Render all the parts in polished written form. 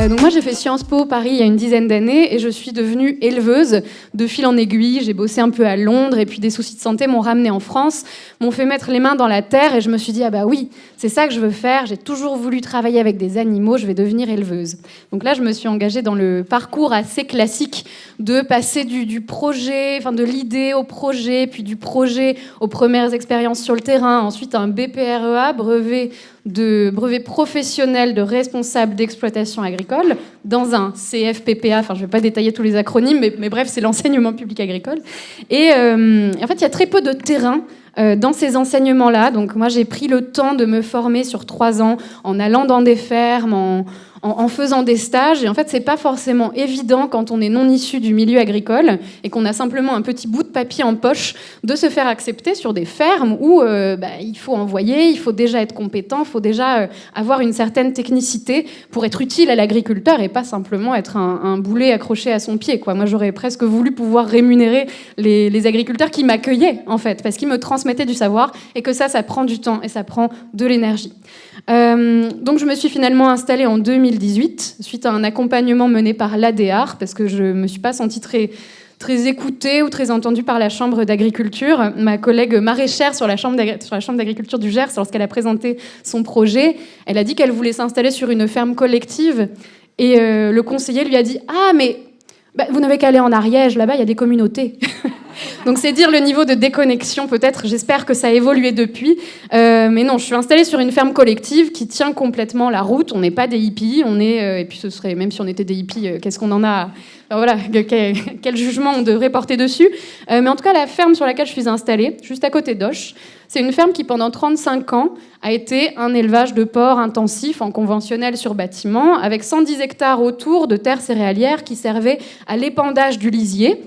Donc moi, j'ai fait Sciences Po Paris il y a une dizaine d'années et je suis devenue éleveuse de fil en aiguille. J'ai bossé un peu à Londres et puis des soucis de santé m'ont ramenée en France, m'ont fait mettre les mains dans la terre et je me suis dit, ah bah oui, c'est ça que je veux faire. J'ai toujours voulu travailler avec des animaux, je vais devenir éleveuse. Donc là, je me suis engagée dans le parcours assez classique de passer du projet, enfin de l'idée au projet, puis du projet aux premières expériences sur le terrain, ensuite un BPREA, brevet professionnel de responsable d'exploitation agricole, dans un CFPPA, enfin je ne vais pas détailler tous les acronymes, mais bref, c'est l'enseignement public agricole. Et en fait, il y a très peu de terrain dans ces enseignements-là. Donc moi, j'ai pris le temps de me former sur 3 ans, en allant dans des fermes, en faisant des stages. Et en fait, c'est pas forcément évident quand on est non issu du milieu agricole et qu'on a simplement un petit bout de papier en poche de se faire accepter sur des fermes où il faut envoyer, il faut déjà être compétent, il faut déjà avoir une certaine technicité pour être utile à l'agriculteur et pas simplement être un boulet accroché à son pied, quoi. Moi, j'aurais presque voulu pouvoir rémunérer les agriculteurs qui m'accueillaient, en fait, parce qu'ils me transmettaient du savoir et que ça prend du temps et ça prend de l'énergie. Donc je me suis finalement installée en 2018 suite à un accompagnement mené par l'ADEAR parce que je me suis pas sentie très écoutée ou très entendue par la Chambre d'agriculture. Ma collègue maraîchère sur la Chambre d'agriculture du Gers, lorsqu'elle a présenté son projet, elle a dit qu'elle voulait s'installer sur une ferme collective et le conseiller lui a dit « Ah, mais vous n'avez qu'à aller en Ariège, là-bas il y a des communautés ». Donc c'est dire le niveau de déconnexion peut-être, j'espère que ça a évolué depuis. Mais non, je suis installée sur une ferme collective qui tient complètement la route. On n'est pas des hippies, et puis ce serait, même si on était des hippies, qu'est-ce qu'on en a... Enfin, voilà, quel jugement on devrait porter dessus. Mais en tout cas, la ferme sur laquelle je suis installée, juste à côté d'Auch, c'est une ferme qui pendant 35 ans a été un élevage de porcs intensif en conventionnel sur bâtiment, avec 110 hectares autour de terres céréalières qui servaient à l'épandage du lisier,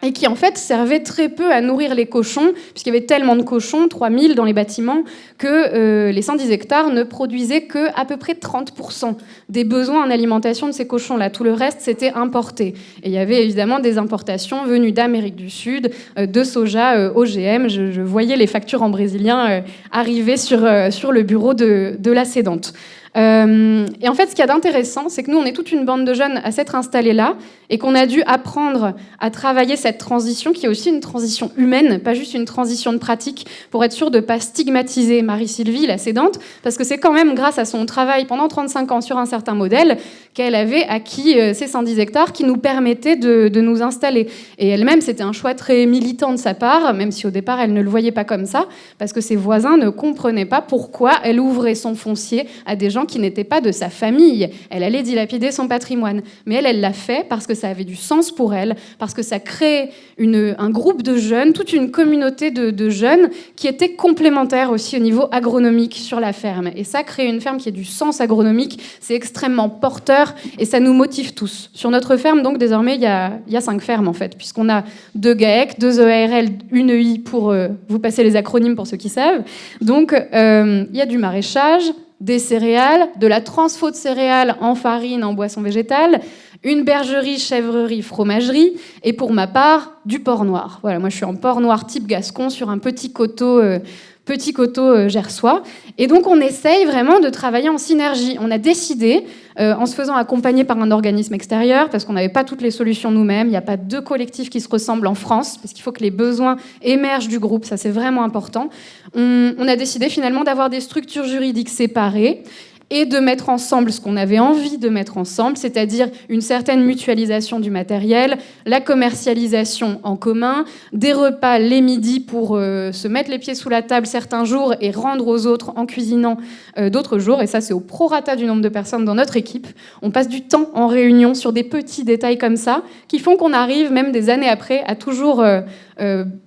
et qui en fait servait très peu à nourrir les cochons, puisqu'il y avait tellement de cochons, 3000 dans les bâtiments, que les 110 hectares ne produisaient qu'à peu près 30% des besoins en alimentation de ces cochons-là. Tout le reste, c'était importé. Et il y avait évidemment des importations venues d'Amérique du Sud, de soja OGM. Je voyais les factures en brésilien arriver sur le bureau de la cédante. Et en fait, ce qu'il y a d'intéressant, c'est que nous, on est toute une bande de jeunes à s'être installés là et qu'on a dû apprendre à travailler cette transition, qui est aussi une transition humaine, pas juste une transition de pratique, pour être sûr de ne pas stigmatiser Marie-Sylvie, la cédante, parce que c'est quand même grâce à son travail pendant 35 ans sur un certain modèle qu'elle avait acquis ces 110 hectares qui nous permettaient de nous installer. Et elle-même, c'était un choix très militant de sa part, même si au départ, elle ne le voyait pas comme ça, parce que ses voisins ne comprenaient pas pourquoi elle ouvrait son foncier à des gens qui n'étaient pas de sa famille. Elle allait dilapider son patrimoine. Mais elle l'a fait parce que ça avait du sens pour elle, parce que ça créait un groupe de jeunes, toute une communauté de jeunes qui étaient complémentaires aussi au niveau agronomique sur la ferme. Et ça, créer une ferme qui ait du sens agronomique, c'est extrêmement porteur et ça nous motive tous. Sur notre ferme, donc, désormais, il y a 5 fermes, en fait, puisqu'on a 2 GAEC, 2 EARL, une EI pour vous passer les acronymes pour ceux qui savent. Donc, il y a du maraîchage, des céréales, de la transfo de céréales en farine, en boisson végétale, une bergerie, chèvrerie, fromagerie, et pour ma part, du porc noir. Voilà, moi je suis en porc noir type gascon sur un petit coteau gersois. Et donc on essaye vraiment de travailler en synergie. On a décidé, en se faisant accompagner par un organisme extérieur, parce qu'on n'avait pas toutes les solutions nous-mêmes, il n'y a pas 2 collectifs qui se ressemblent en France, parce qu'il faut que les besoins émergent du groupe, ça c'est vraiment important. On a décidé finalement d'avoir des structures juridiques séparées, et de mettre ensemble ce qu'on avait envie de mettre ensemble, c'est-à-dire une certaine mutualisation du matériel, la commercialisation en commun, des repas les midis pour se mettre les pieds sous la table certains jours et rendre aux autres en cuisinant d'autres jours. Et ça, c'est au prorata du nombre de personnes dans notre équipe. On passe du temps en réunion sur des petits détails comme ça qui font qu'on arrive, même des années après, à toujours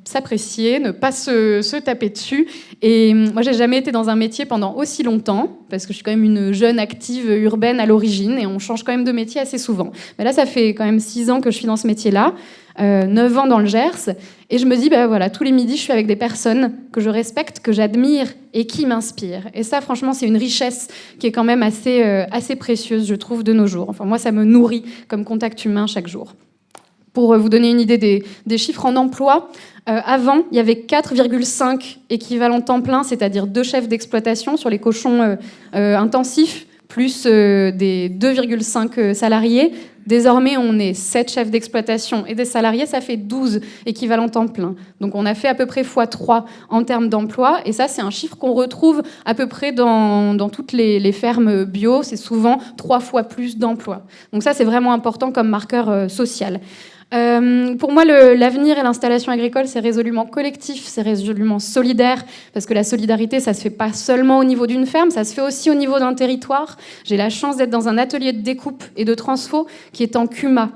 s'apprécier, ne pas se taper dessus. Et moi, j'ai jamais été dans un métier pendant aussi longtemps, parce que je suis quand même une jeune active urbaine à l'origine, et on change quand même de métier assez souvent. Mais là, ça fait quand même 6 ans que je suis dans ce métier-là, 9 ans dans le Gers, et je me dis, voilà, tous les midis, je suis avec des personnes que je respecte, que j'admire, et qui m'inspirent. Et ça, franchement, c'est une richesse qui est quand même assez précieuse, je trouve, de nos jours. Enfin, moi, ça me nourrit comme contact humain chaque jour. Pour vous donner une idée des chiffres en emploi, avant, il y avait 4,5 équivalents temps plein, c'est-à-dire 2 chefs d'exploitation sur les cochons intensifs plus des 2,5 salariés. Désormais, on est 7 chefs d'exploitation et des salariés, ça fait 12 équivalents temps plein. Donc on a fait à peu près x3 en termes d'emploi. Et ça, c'est un chiffre qu'on retrouve à peu près dans toutes les fermes bio. C'est souvent 3 fois plus d'emplois. Donc ça, c'est vraiment important comme marqueur social. Pour moi, l'avenir et l'installation agricole, c'est résolument collectif, c'est résolument solidaire, parce que la solidarité, ça se fait pas seulement au niveau d'une ferme, ça se fait aussi au niveau d'un territoire. J'ai la chance d'être dans un atelier de découpe et de transfo qui est en CUMA.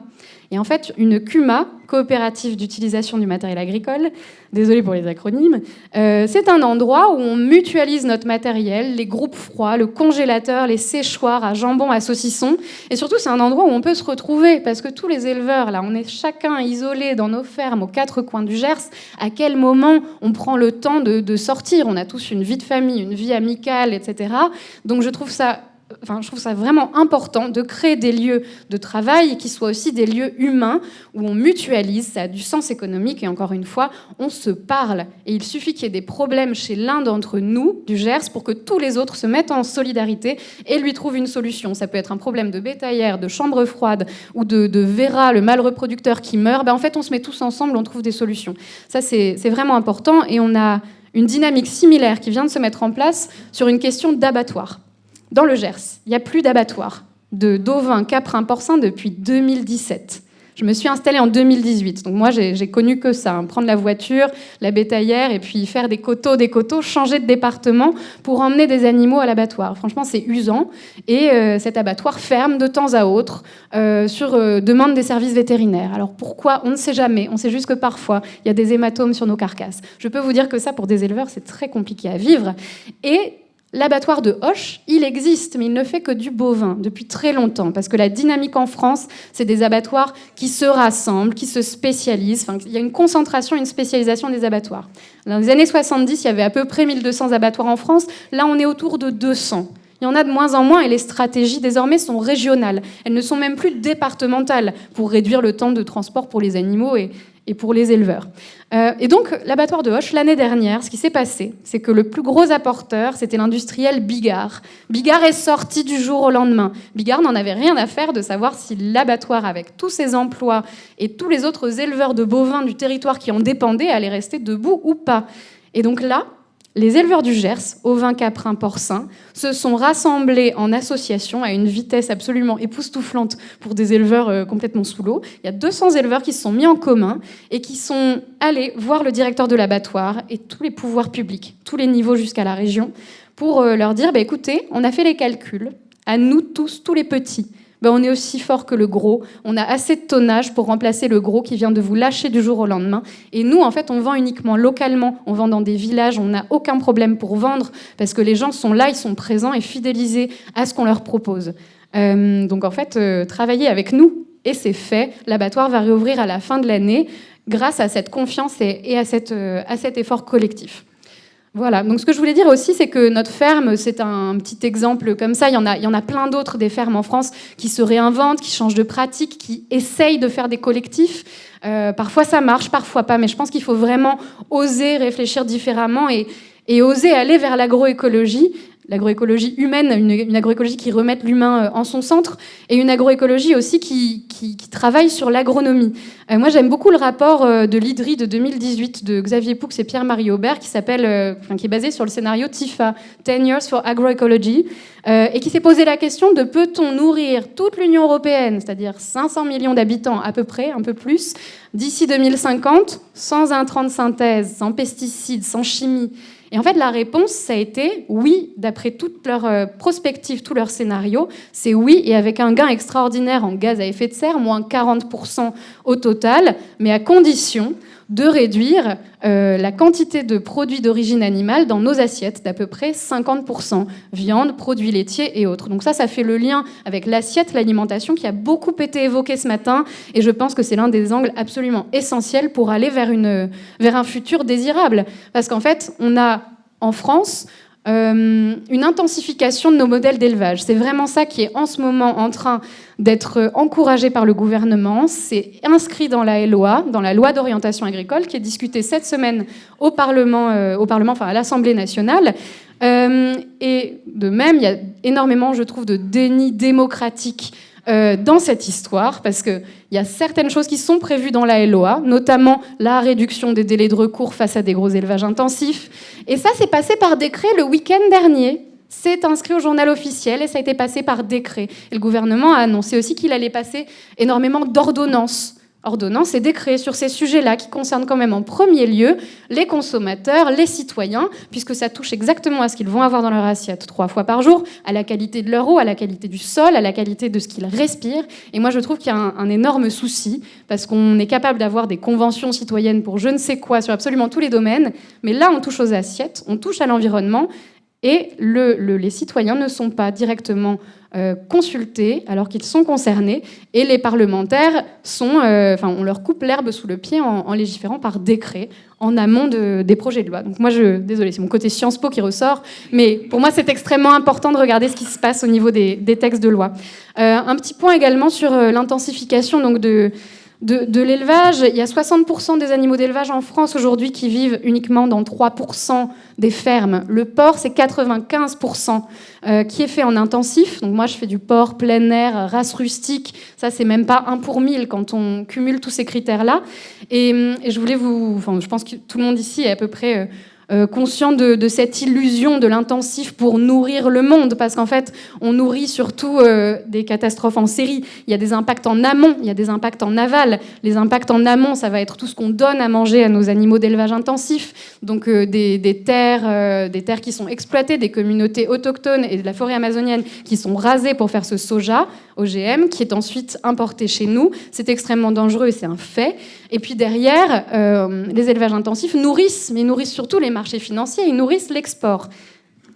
Et en fait, une CUMA, coopérative d'utilisation du matériel agricole, désolée pour les acronymes, c'est un endroit où on mutualise notre matériel, les groupes froids, le congélateur, les séchoirs à jambon, à saucisson. Et surtout, c'est un endroit où on peut se retrouver, parce que tous les éleveurs, là, on est chacun isolé dans nos fermes aux 4 coins du Gers. À quel moment on prend le temps de sortir? On a tous une vie de famille, une vie amicale, etc. Donc je trouve ça vraiment important de créer des lieux de travail qui soient aussi des lieux humains où on mutualise, ça a du sens économique et encore une fois, on se parle. Et il suffit qu'il y ait des problèmes chez l'un d'entre nous, du Gers, pour que tous les autres se mettent en solidarité et lui trouvent une solution. Ça peut être un problème de bétaillère, de chambre froide ou de Vera, le mâle reproducteur qui meurt. En fait, on se met tous ensemble, on trouve des solutions. Ça, c'est vraiment important et on a une dynamique similaire qui vient de se mettre en place sur une question d'abattoir. Dans le Gers, il n'y a plus d'abattoir d'ovins, caprins, porcins depuis 2017. Je me suis installée en 2018. Donc moi, j'ai connu que ça. Prendre la voiture, la bétaillère, et puis faire des coteaux, changer de département pour emmener des animaux à l'abattoir. Franchement, c'est usant. Et cet abattoir ferme de temps à autre sur demande des services vétérinaires. Alors pourquoi? On ne sait jamais. On sait juste que parfois, il y a des hématomes sur nos carcasses. Je peux vous dire que ça, pour des éleveurs, c'est très compliqué à vivre. Et l'abattoir de Auch, il existe, mais il ne fait que du bovin depuis très longtemps, parce que la dynamique en France, c'est des abattoirs qui se rassemblent, qui se spécialisent. Enfin, il y a une concentration, une spécialisation des abattoirs. Dans les années 70, il y avait à peu près 1200 abattoirs en France. Là, on est autour de 200. Il y en a de moins en moins et les stratégies désormais sont régionales. Elles ne sont même plus départementales pour réduire le temps de transport pour les animaux et pour les éleveurs. Et donc, l'abattoir de Auch, l'année dernière, ce qui s'est passé, c'est que le plus gros apporteur, c'était l'industriel Bigard. Bigard est sorti du jour au lendemain. Bigard n'en avait rien à faire de savoir si l'abattoir, avec tous ses emplois et tous les autres éleveurs de bovins du territoire qui en dépendaient, allait rester debout ou pas. Et donc là, les éleveurs du Gers, ovins, caprins, porcins, se sont rassemblés en association à une vitesse absolument époustouflante pour des éleveurs complètement sous l'eau. Il y a 200 éleveurs qui se sont mis en commun et qui sont allés voir le directeur de l'abattoir et tous les pouvoirs publics, tous les niveaux jusqu'à la région, pour leur dire écoutez, on a fait les calculs, à nous tous, tous les petits. On est aussi fort que le gros. On a assez de tonnage pour remplacer le gros qui vient de vous lâcher du jour au lendemain. Et nous, en fait, on vend uniquement localement. On vend dans des villages. On n'a aucun problème pour vendre parce que les gens sont là, ils sont présents et fidélisés à ce qu'on leur propose. Donc, en fait, travaillez avec nous et c'est fait. L'abattoir va réouvrir à la fin de l'année grâce à cette confiance et à cet effort collectif. Voilà, donc ce que je voulais dire aussi, c'est que notre ferme, c'est un petit exemple comme ça. Il y en a plein d'autres, des fermes en France qui se réinventent, qui changent de pratique, qui essayent de faire des collectifs. Parfois ça marche, parfois pas, mais je pense qu'il faut vraiment oser réfléchir différemment et oser aller vers l'agroécologie. L'agroécologie humaine, une agroécologie qui remette l'humain en son centre, et une agroécologie aussi qui travaille sur l'agronomie. Moi, j'aime beaucoup le rapport de l'IDRI de 2018 de Xavier Poux et Pierre-Marie Aubert, qui est basé sur le scénario TIFA, 10 Years for Agroecology, et qui s'est posé la question de peut-on nourrir toute l'Union européenne, c'est-à-dire 500 millions d'habitants à peu près, un peu plus, d'ici 2050, sans intrants de synthèse, sans pesticides, sans chimie. Et en fait, la réponse, ça a été oui, d'après toute leur prospective, tous leurs scénarios, c'est oui, et avec un gain extraordinaire en gaz à effet de serre, moins 40% au total, mais à condition de réduire la quantité de produits d'origine animale dans nos assiettes d'à peu près 50%. Viande, produits laitiers et autres. Donc ça fait le lien avec l'assiette, l'alimentation, qui a beaucoup été évoqué ce matin, et je pense que c'est l'un des angles absolument essentiels pour aller vers un futur désirable. Parce qu'en fait, on a en France une intensification de nos modèles d'élevage. C'est vraiment ça qui est en ce moment en train d'être encouragé par le gouvernement. C'est inscrit dans la LOA, dans la loi d'orientation agricole, qui est discutée cette semaine au Parlement, enfin à l'Assemblée nationale. Et de même, il y a énormément, je trouve, de déni démocratique dans cette histoire, parce qu'il y a certaines choses qui sont prévues dans la LOA, notamment la réduction des délais de recours face à des gros élevages intensifs. Et ça, c'est passé par décret le week-end dernier. C'est inscrit au journal officiel et ça a été passé par décret. Et le gouvernement a annoncé aussi qu'il allait passer énormément d'ordonnances et décrets sur ces sujets-là qui concernent quand même en premier lieu les consommateurs, les citoyens, puisque ça touche exactement à ce qu'ils vont avoir dans leur assiette 3 fois par jour, à la qualité de leur eau, à la qualité du sol, à la qualité de ce qu'ils respirent. Et moi, je trouve qu'il y a un énorme souci, parce qu'on est capable d'avoir des conventions citoyennes pour je ne sais quoi sur absolument tous les domaines, mais là, on touche aux assiettes, on touche à l'environnement, et les citoyens ne sont pas directement consultés alors qu'ils sont concernés, et les parlementaires on leur coupe l'herbe sous le pied en légiférant par décret en amont des projets de loi. Donc moi, désolée, c'est mon côté Sciences Po qui ressort, mais pour moi, c'est extrêmement important de regarder ce qui se passe au niveau des textes de loi. Un petit point également sur l'intensification donc de l'élevage. Il y a 60% des animaux d'élevage en France aujourd'hui qui vivent uniquement dans 3% des fermes. Le porc, c'est 95% qui est fait en intensif. Donc moi, je fais du porc plein air, race rustique. Ça, c'est même pas 1 pour 1000 quand on cumule tous ces critères-là. Et je voulais je pense que tout le monde ici est à peu près conscient de cette illusion de l'intensif pour nourrir le monde, parce qu'en fait, on nourrit surtout des catastrophes en série. Il y a des impacts en amont, il y a des impacts en aval. Les impacts en amont, ça va être tout ce qu'on donne à manger à nos animaux d'élevage intensif, donc des terres qui sont exploitées, des communautés autochtones et de la forêt amazonienne qui sont rasées pour faire ce soja OGM, qui est ensuite importé chez nous. C'est extrêmement dangereux et c'est un fait. Et puis derrière, les élevages intensifs nourrissent, mais ils nourrissent surtout les marchés financiers, ils nourrissent l'export.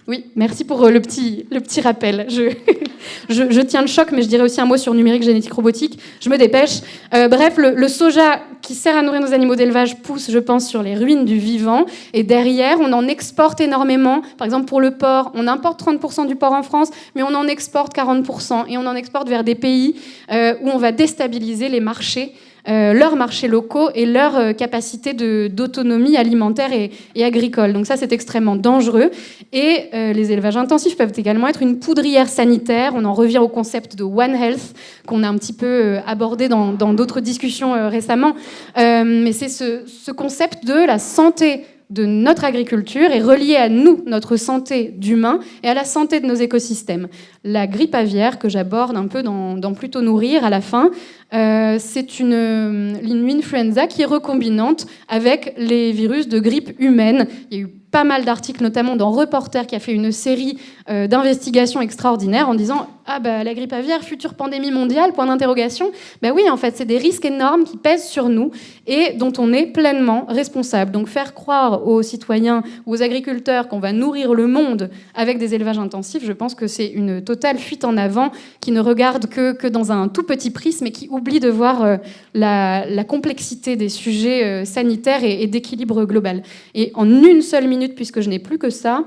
Oui, merci pour le petit rappel. Je tiens le choc, mais je dirais aussi un mot sur numérique, génétique, robotique. Je me dépêche. Bref, le soja qui sert à nourrir nos animaux d'élevage pousse, je pense, sur les ruines du vivant. Et derrière, on en exporte énormément. Par exemple, pour le porc, on importe 30% du porc en France, mais on en exporte 40%. Et on en exporte vers des pays où on va déstabiliser les marchés, leurs marchés locaux et leur capacité d'autonomie alimentaire et agricole. Donc ça, c'est extrêmement dangereux. Et les élevages intensifs peuvent également être une poudrière sanitaire. On en revient au concept de One Health, qu'on a un petit peu abordé dans d'autres discussions récemment. Mais c'est ce concept de la santé de notre agriculture est reliée à nous, notre santé d'humain, et à la santé de nos écosystèmes. La grippe aviaire, que j'aborde un peu dans Plutôt nourrir à la fin, c'est une influenza qui est recombinante avec les virus de grippe humaine. Il y a eu pas mal d'articles, notamment dans Reporter, qui a fait une série d'investigations extraordinaires en disant « Ah bah la grippe aviaire, future pandémie mondiale, point d'interrogation ». Ben oui, en fait, c'est des risques énormes qui pèsent sur nous et dont on est pleinement responsable. Donc faire croire aux citoyens ou aux agriculteurs qu'on va nourrir le monde avec des élevages intensifs, je pense que c'est une totale fuite en avant qui ne regarde que dans un tout petit prisme et qui oublie de voir la complexité des sujets sanitaires et d'équilibre global. Et en une seule minute, puisque je n'ai plus que ça,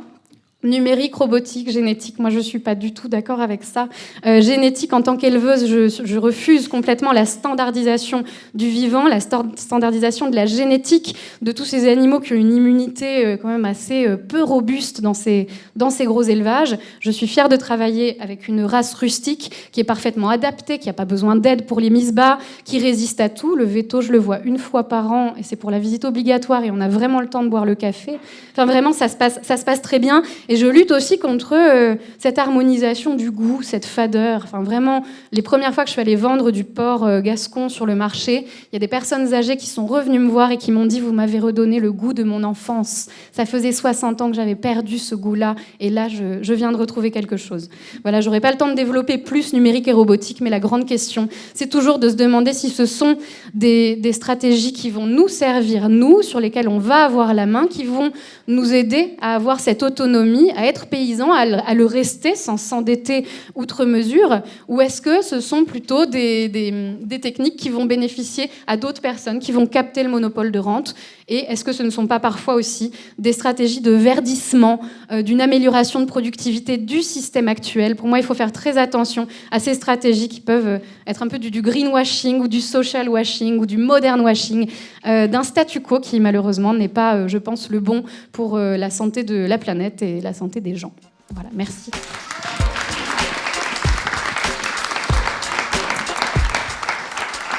numérique, robotique, génétique, moi je ne suis pas du tout d'accord avec ça. Génétique, en tant qu'éleveuse, je refuse complètement la standardisation du vivant, la standardisation de la génétique de tous ces animaux qui ont une immunité quand même assez peu robuste dans ces gros élevages. Je suis fière de travailler avec une race rustique qui est parfaitement adaptée, qui n'a pas besoin d'aide pour les mises bas, qui résiste à tout. Le veto, je le vois 1 fois par an et c'est pour la visite obligatoire et on a vraiment le temps de boire le café. Enfin vraiment, ça se passe très bien. Et je lutte aussi contre cette harmonisation du goût, cette fadeur. Enfin, vraiment, les premières fois que je suis allée vendre du porc gascon sur le marché, il y a des personnes âgées qui sont revenues me voir et qui m'ont dit « Vous m'avez redonné le goût de mon enfance. Ça faisait 60 ans que j'avais perdu ce goût-là, et là, je viens de retrouver quelque chose. » Voilà, j'aurais pas le temps de développer plus numérique et robotique, mais la grande question, c'est toujours de se demander si ce sont des stratégies qui vont nous servir, nous, sur lesquelles on va avoir la main, qui vont nous aider à avoir cette autonomie, à être paysan, à le rester sans s'endetter outre mesure, ou est-ce que ce sont plutôt des techniques qui vont bénéficier à d'autres personnes, qui vont capter le monopole de rente, et est-ce que ce ne sont pas parfois aussi des stratégies de verdissement, d'une amélioration de productivité du système actuel? Pour moi, il faut faire très attention à ces stratégies qui peuvent être un peu du greenwashing ou du social washing ou du modern washing, d'un statu quo qui malheureusement n'est pas, je pense, le bon pour la santé de la planète et la santé des gens. Voilà, merci.